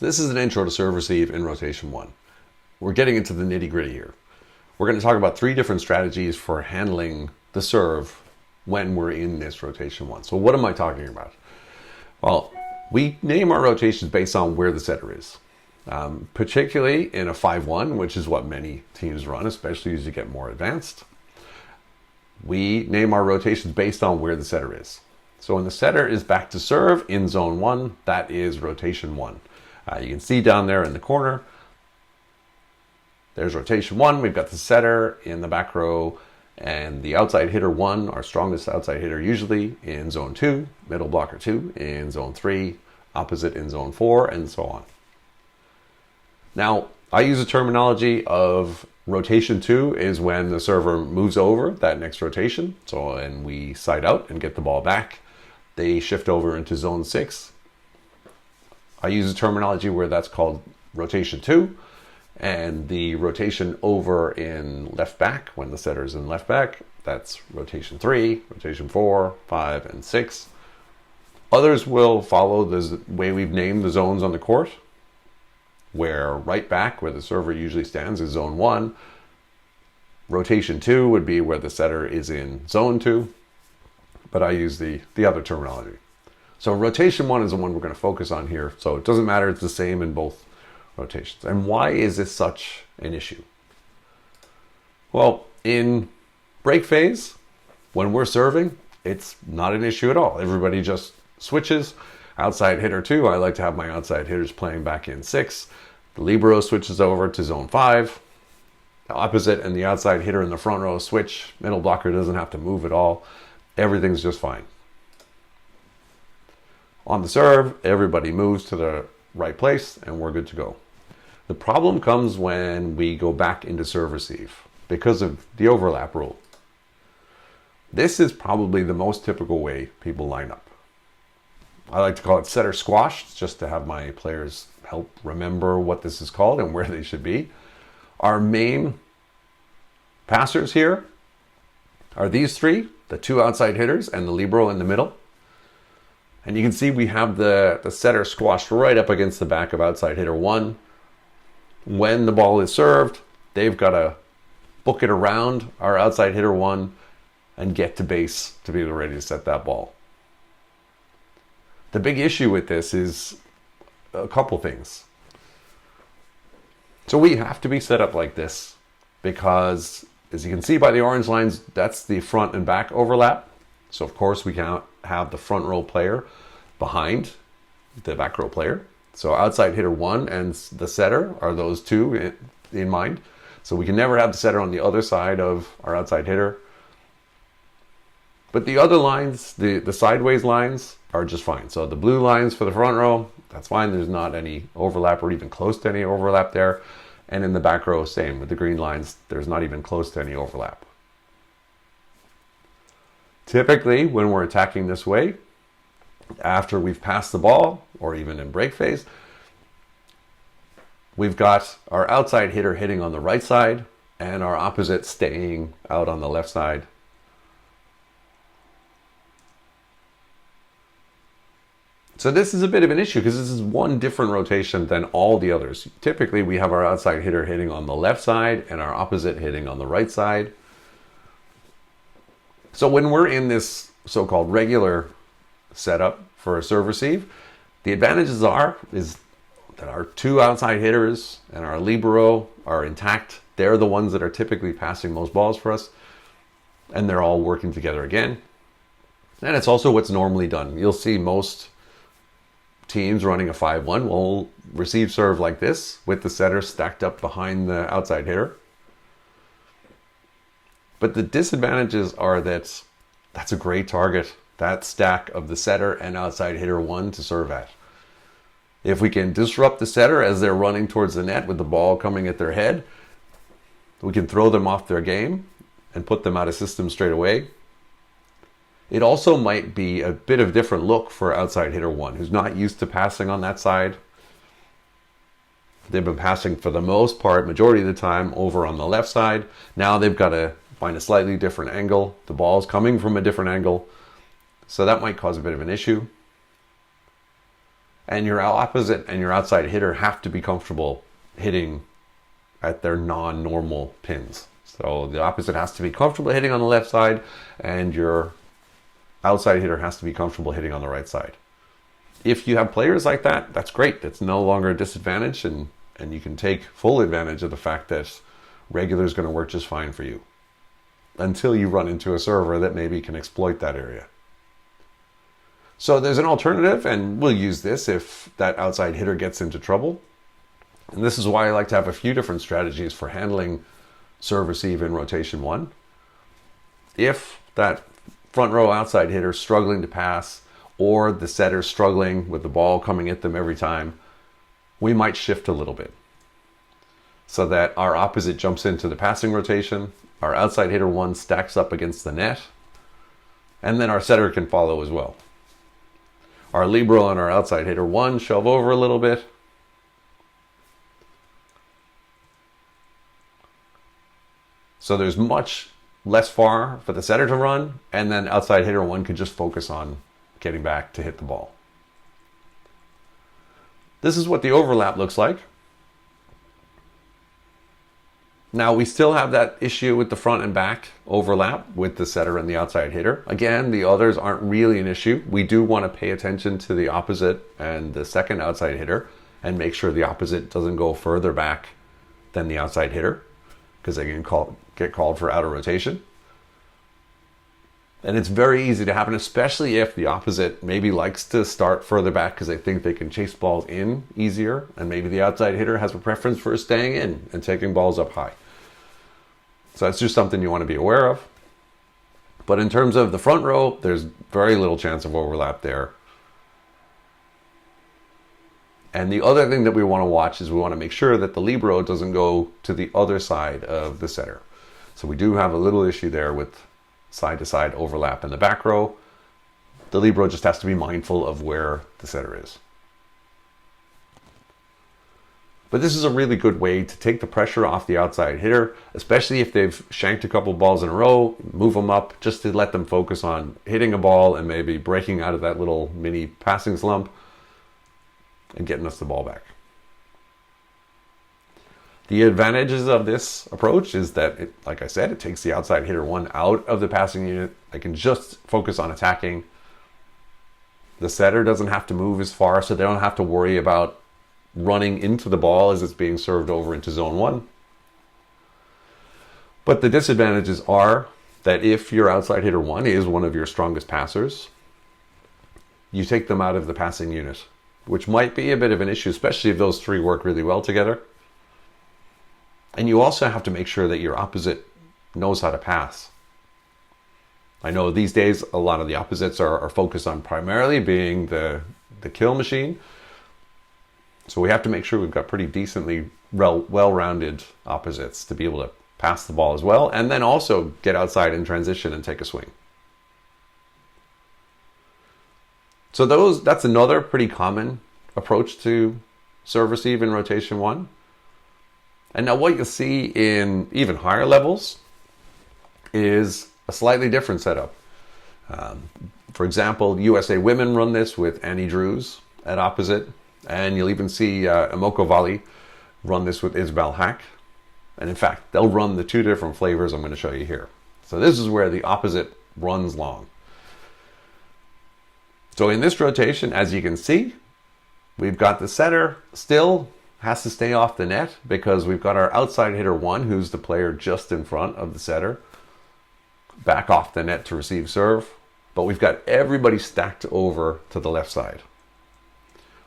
This is an intro to serve receive in rotation one. We're getting into the nitty gritty here. We're going to talk about 3 different strategies for handling the serve when we're in this rotation one. So what am I talking about? Well, we name our rotations based on where the setter is. Particularly in a 5-1, which is what many teams run, especially as you get more advanced. We name our rotations based on where the setter is. So when the setter is back to serve in zone 1, that is rotation 1. You can see down there in the corner, there's rotation 1. We've got the setter in the back row and the outside hitter 1, our strongest outside hitter usually, in zone 2, middle blocker 2 in zone 3, opposite in zone 4, and so on. Now, I use a terminology of rotation 2 is when the server moves over that next rotation. So, and we side out and get the ball back. They shift over into zone 6. I use a terminology where that's called rotation 2. And the rotation over in left back, when the setter is in left back, that's rotation 3, rotation 4, 5, and 6. Others will follow the way we've named the zones on the court, where right back, where the server usually stands, is zone 1. Rotation 2 would be where the setter is in zone 2. But I use the other terminology. So rotation 1 is the one we're going to focus on here. So it doesn't matter, it's the same in both rotations. And why is this such an issue? Well, in break phase, when we're serving, it's not an issue at all. Everybody just switches. Outside hitter 2, I like to have my outside hitters playing back in 6. The libero switches over to zone 5. The opposite and the outside hitter in the front row switch. Middle blocker doesn't have to move at all. Everything's just fine. On the serve, everybody moves to the right place and we're good to go. The problem comes when we go back into serve receive because of the overlap rule. This is probably the most typical way people line up. I like to call it setter squash, just to have my players help remember what this is called and where they should be. Our main passers here are these 3, the 2 outside hitters and the libero in the middle. And you can see we have the setter squashed right up against the back of outside hitter 1. When the ball is served, they've got to book it around our outside hitter 1 and get to base to be ready to set that ball. The big issue with this is a couple things. So we have to be set up like this because, as you can see by the orange lines, that's the front and back overlap. So of course we can't have the front row player behind the back row player. So outside hitter 1 and the setter are those 2 in mind. So we can never have the setter on the other side of our outside hitter. But the other lines, the sideways lines, are just fine. So the blue lines for the front row, that's fine. There's not any overlap or even close to any overlap there. And in the back row, same with the green lines, there's not even close to any overlap. Typically, when we're attacking this way, after we've passed the ball, or even in break phase, we've got our outside hitter hitting on the right side and our opposite staying out on the left side. So this is a bit of an issue because this is one different rotation than all the others. Typically, we have our outside hitter hitting on the left side and our opposite hitting on the right side. So when we're in this so-called regular setup for a serve receive, the advantages is that our 2 outside hitters and our libero are intact. They're the ones that are typically passing most balls for us, and they're all working together again. And it's also what's normally done. You'll see most teams running a 5-1 will receive serve like this with the setter stacked up behind the outside hitter. But the disadvantages are that that's a great target, that stack of the setter and outside hitter 1 to serve at. If we can disrupt the setter as they're running towards the net with the ball coming at their head, we can throw them off their game and put them out of system straight away. It also might be a bit of a different look for outside hitter 1 who's not used to passing on that side. They've been passing for the most part, majority of the time, over on the left side. Now they've got to find a slightly different angle. The ball's coming from a different angle. So that might cause a bit of an issue. And your opposite and your outside hitter have to be comfortable hitting at their non-normal pins. So the opposite has to be comfortable hitting on the left side, and your outside hitter has to be comfortable hitting on the right side. If you have players like that, that's great. It's no longer a disadvantage, and you can take full advantage of the fact that regular is going to work just fine for you until you run into a server that maybe can exploit that area. So there's an alternative, and we'll use this if that outside hitter gets into trouble. And this is why I like to have a few different strategies for handling serve receive in rotation 1. If that front row outside hitter is struggling to pass, or the setter struggling with the ball coming at them every time, we might shift a little bit so that our opposite jumps into the passing rotation, our outside hitter 1 stacks up against the net, and then our setter can follow as well. Our libero and our outside hitter 1 shove over a little bit. So there's much less far for the setter to run, and then outside hitter 1 can just focus on getting back to hit the ball. This is what the overlap looks like. Now we still have that issue with the front and back overlap with the setter and the outside hitter. Again, the others aren't really an issue. We do want to pay attention to the opposite and the second outside hitter and make sure the opposite doesn't go further back than the outside hitter, because they can get called for out of rotation. And it's very easy to happen, especially if the opposite maybe likes to start further back because they think they can chase balls in easier, and maybe the outside hitter has a preference for staying in and taking balls up high. So that's just something you want to be aware of. But in terms of the front row, there's very little chance of overlap there. And the other thing that we want to watch is we want to make sure that the libero doesn't go to the other side of the setter. So we do have a little issue there with side-to-side overlap in the back row. The libero just has to be mindful of where the setter is. But this is a really good way to take the pressure off the outside hitter, especially if they've shanked a couple balls in a row, move them up just to let them focus on hitting a ball and maybe breaking out of that little mini passing slump and getting us the ball back. The advantages of this approach is that, like I said, it takes the outside hitter 1 out of the passing unit. They can just focus on attacking. The setter doesn't have to move as far, so they don't have to worry about running into the ball as it's being served over into zone 1. But the disadvantages are that if your outside hitter 1 is one of your strongest passers, you take them out of the passing unit, which might be a bit of an issue, especially if those 3 work really well together. And you also have to make sure that your opposite knows how to pass. I know these days a lot of the opposites are focused on primarily being the kill machine. So we have to make sure we've got pretty decently well-rounded opposites to be able to pass the ball as well, and then also get outside in transition and take a swing. So that's another pretty common approach to serve receive in rotation 1. And now what you'll see in even higher levels is a slightly different setup. For example, USA Women run this with Annie Drews at opposite, and you'll even see Emoko Valley run this with Isabelle Hack. And in fact, they'll run the 2 different flavors I'm going to show you here. So this is where the opposite runs long. So in this rotation, as you can see, we've got the setter still has to stay off the net because we've got our outside hitter 1, who's the player just in front of the setter, back off the net to receive serve. But we've got everybody stacked over to the left side.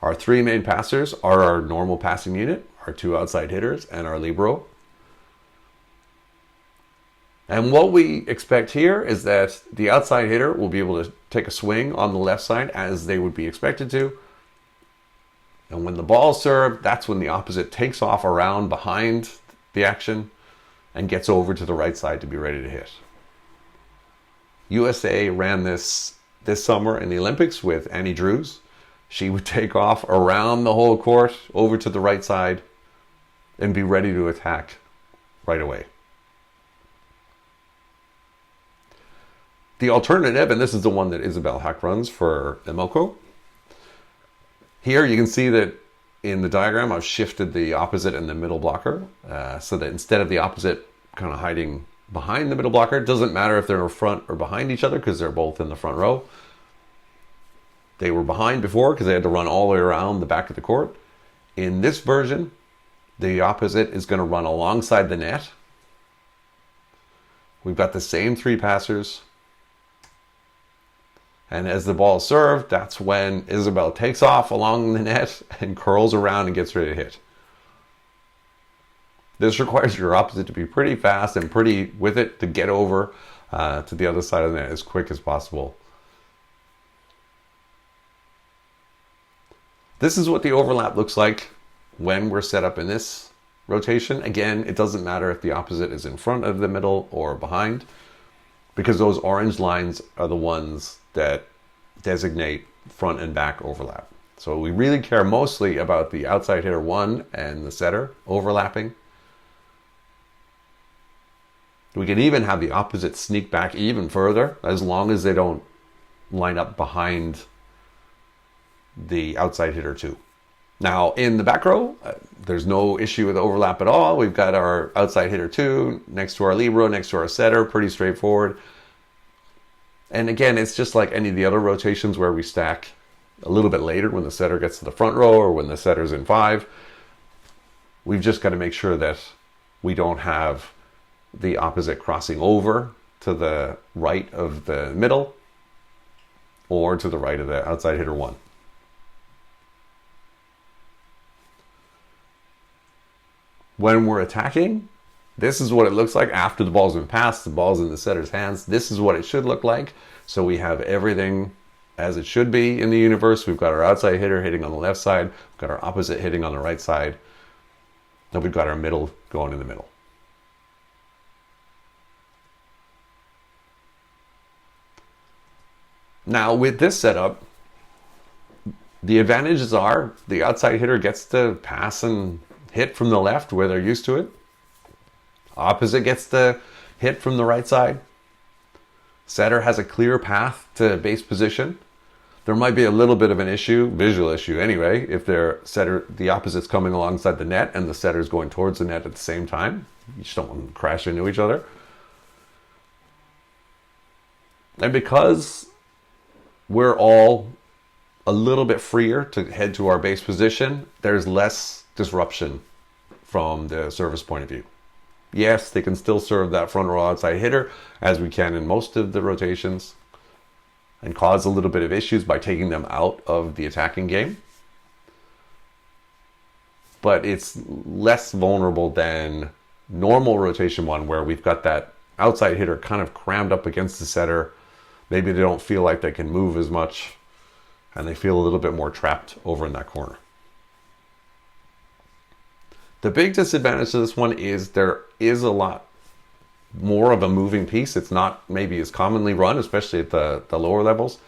Our 3 main passers are our normal passing unit, our 2 outside hitters, and our libero. And what we expect here is that the outside hitter will be able to take a swing on the left side as they would be expected to. And when the ball is served, that's when the opposite takes off around behind the action and gets over to the right side to be ready to hit. USA ran this summer in the Olympics with Annie Drews. She would take off around the whole court over to the right side and be ready to attack right away. The alternative, and this is the one that Isabelle Hack runs for Emoko, Here you can see that in the diagram I've shifted the opposite and the middle blocker so that instead of the opposite kind of hiding behind the middle blocker, it doesn't matter if they're in front or behind each other because they're both in the front row. They were behind before because they had to run all the way around the back of the court. In this version, the opposite is going to run alongside the net. We've got the same three passers. And as the ball is served, that's when Isabelle takes off along the net and curls around and gets ready to hit. This requires your opposite to be pretty fast and pretty with it to get over to the other side of the net as quick as possible. This is what the overlap looks like when we're set up in this rotation. Again, it doesn't matter if the opposite is in front of the middle or behind, because those orange lines are the ones that designate front and back overlap. So we really care mostly about the outside hitter 1 and the setter overlapping. We can even have the opposite sneak back even further as long as they don't line up behind the outside hitter 2. Now in the back row, there's no issue with overlap at all. We've got our outside hitter 2 next to our libero, next to our setter, pretty straightforward. And again, it's just like any of the other rotations where we stack a little bit later when the setter gets to the front row or when the setter's in 5. We've just got to make sure that we don't have the opposite crossing over to the right of the middle or to the right of the outside hitter 1. When we're attacking, this is what it looks like after the ball's been passed, the ball's in the setter's hands. This is what it should look like. So we have everything as it should be in the universe. We've got our outside hitter hitting on the left side. We've got our opposite hitting on the right side. And we've got our middle going in the middle. Now with this setup, the advantages are the outside hitter gets to pass and hit from the left where they're used to it. Opposite gets the hit from the right side. Setter has a clear path to base position. There might be a little bit of an issue, visual issue anyway, if the opposite's coming alongside the net and the setter's going towards the net at the same time. You just don't want them to crash into each other. And because we're all a little bit freer to head to our base position, there's less disruption from the service point of view. Yes, they can still serve that front row outside hitter as we can in most of the rotations and cause a little bit of issues by taking them out of the attacking game. But it's less vulnerable than normal rotation 1 where we've got that outside hitter kind of crammed up against the setter. Maybe they don't feel like they can move as much and they feel a little bit more trapped over in that corner. The big disadvantage to this one is there is a lot more of a moving piece. It's not maybe as commonly run, especially at the lower levels.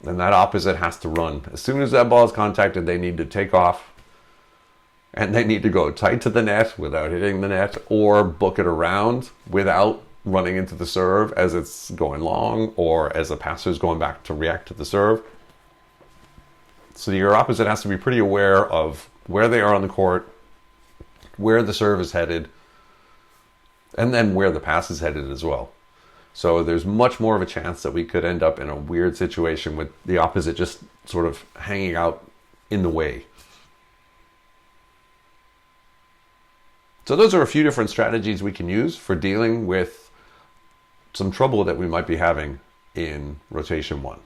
And that opposite has to run. As soon as that ball is contacted, they need to take off. And they need to go tight to the net without hitting the net or book it around without running into the serve as it's going long or as the passer is going back to react to the serve. So your opposite has to be pretty aware of where they are on the court, where the serve is headed, and then where the pass is headed as well. So there's much more of a chance that we could end up in a weird situation with the opposite just sort of hanging out in the way. So those are a few different strategies we can use for dealing with some trouble that we might be having in rotation 1.